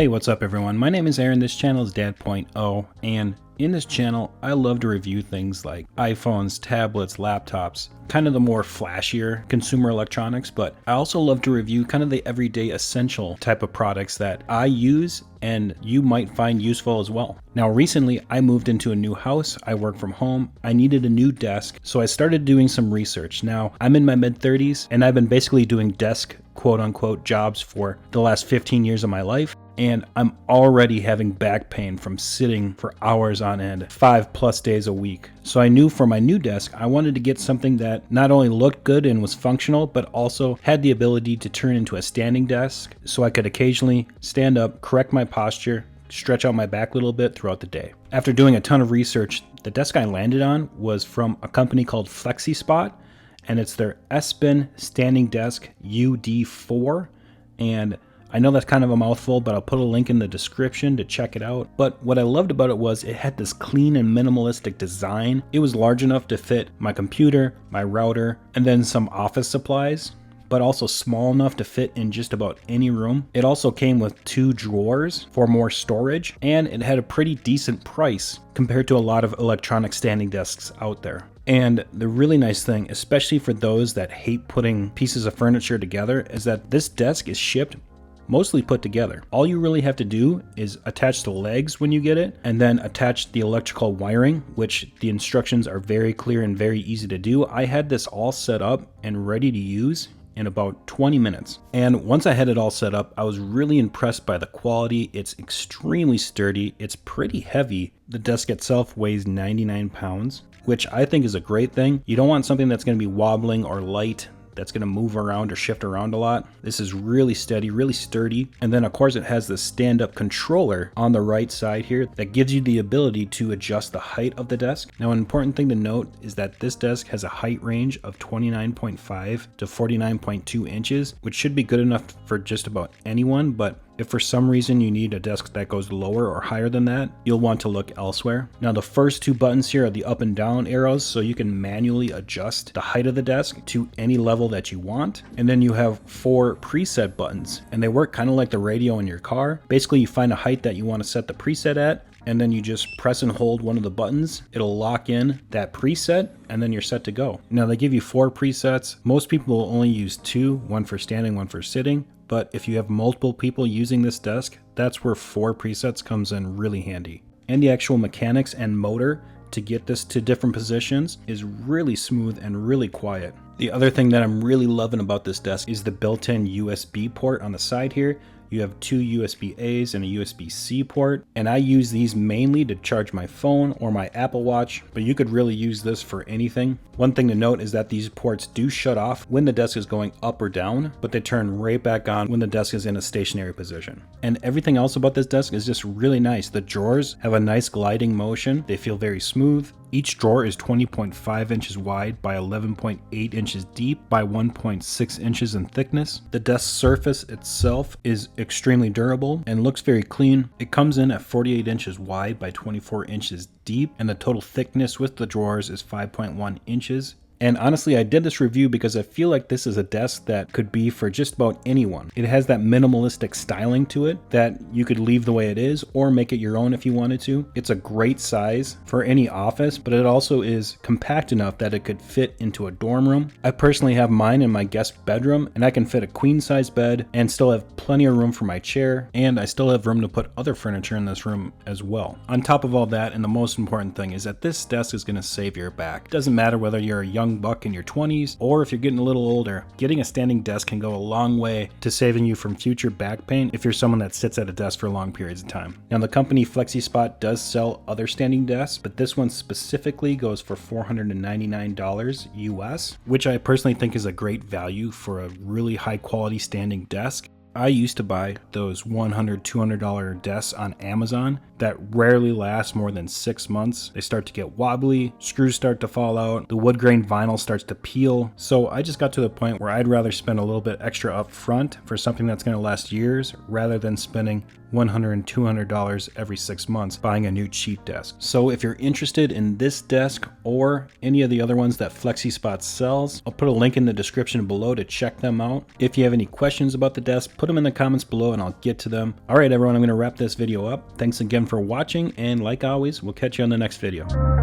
Hey, what's up everyone? My name is Aaron, this channel is Dad.0, and in this channel, I love to review things like iPhones, tablets, laptops, kind of the more flashier consumer electronics, but I also love to review kind of the everyday essential type of products that I use and you might find useful as well. Now recently, I moved into a new house, I work from home, I needed a new desk, so I started doing some research. Now, I'm in my mid-30s, and I've been basically doing desk quote-unquote jobs for the last 15 years of my life. And I'm already having back pain from sitting for hours on end, 5+ days a week. So I knew for my new desk, I wanted to get something that not only looked good and was functional, but also had the ability to turn into a standing desk so I could occasionally stand up, correct my posture, stretch out my back a little bit throughout the day. After doing a ton of research, the desk I landed on was from a company called Flexispot, and it's their Esben Standing Desk UD4. And I know that's kind of a mouthful, but I'll put a link in the description to check it out. But what I loved about it was it had this clean and minimalistic design. It was large enough to fit my computer, my router, and then some office supplies, but also small enough to fit in just about any room. It also came with 2 drawers for more storage, and it had a pretty decent price compared to a lot of electronic standing desks out there. And the really nice thing, especially for those that hate putting pieces of furniture together, is that this desk is shipped mostly put together. All you really have to do is attach the legs when you get it, and then attach the electrical wiring, which the instructions are very clear and very easy to do. I had this all set up and ready to use in about 20 minutes. And once I had it all set up, I was really impressed by the quality. It's extremely sturdy. It's pretty heavy. The desk itself weighs 99 pounds, which I think is a great thing. You don't want something that's going to be wobbling or light, that's going to move around or shift around a lot. This is really steady, really sturdy. And then of course it has the stand-up controller on the right side here that gives you the ability to adjust the height of the desk. Now, an important thing to note is that this desk has a height range of 29.5 to 49.2 inches, which should be good enough for just about anyone, but if for some reason you need a desk that goes lower or higher than that, you'll want to look elsewhere. Now, the first 2 buttons here are the up and down arrows, so you can manually adjust the height of the desk to any level that you want. And then you have 4 preset buttons, and they work kind of like the radio in your car. Basically, you find a height that you want to set the preset at, and then you just press and hold one of the buttons. It'll lock in that preset, and then you're set to go. Now, they give you 4 presets. Most people will only use 2, one for standing, one for sitting. But if you have multiple people using this desk, that's where 4 presets comes in really handy. And the actual mechanics and motor to get this to different positions is really smooth and really quiet. The other thing that I'm really loving about this desk is the built-in USB port on the side here. You have 2 USB-A's and a USB-C port, and I use these mainly to charge my phone or my Apple Watch, but you could really use this for anything. One thing to note is that these ports do shut off when the desk is going up or down, but they turn right back on when the desk is in a stationary position. And everything else about this desk is just really nice. The drawers have a nice gliding motion. They feel very smooth. Each drawer is 20.5 inches wide by 11.8 inches deep by 1.6 inches in thickness. The desk surface itself is extremely durable and looks very clean. It comes in at 48 inches wide by 24 inches deep, and the total thickness with the drawers is 5.1 inches. And honestly, I did this review because I feel like this is a desk that could be for just about anyone. It has that minimalistic styling to it that you could leave the way it is or make it your own if you wanted to. It's a great size for any office, but it also is compact enough that it could fit into a dorm room. I personally have mine in my guest bedroom, and I can fit a queen size bed and still have plenty of room for my chair, and I still have room to put other furniture in this room as well. On top of all that, and the most important thing is that this desk is going to save your back. It doesn't matter whether you're a young buck in your 20s or if you're getting a little older, getting a standing desk can go a long way to saving you from future back pain if you're someone that sits at a desk for long periods of time. Now, the company Flexispot does sell other standing desks, but this one specifically goes for $499 US, which I personally think is a great value for a really high quality standing desk. I used to buy those $100, $200 desks on Amazon that rarely last more than 6 months. They start to get wobbly, screws start to fall out, the wood grain vinyl starts to peel. So I just got to the point where I'd rather spend a little bit extra up front for something that's going to last years rather than spending $100 and $200 every 6 months buying a new cheap desk. So if you're interested in this desk or any of the other ones that Flexispot sells, I'll put a link in the description below to check them out. If you have any questions about the desk, put them in the comments below and I'll get to them. All right, everyone, I'm going to wrap this video up. Thanks again for watching, and like always, we'll catch you on the next video.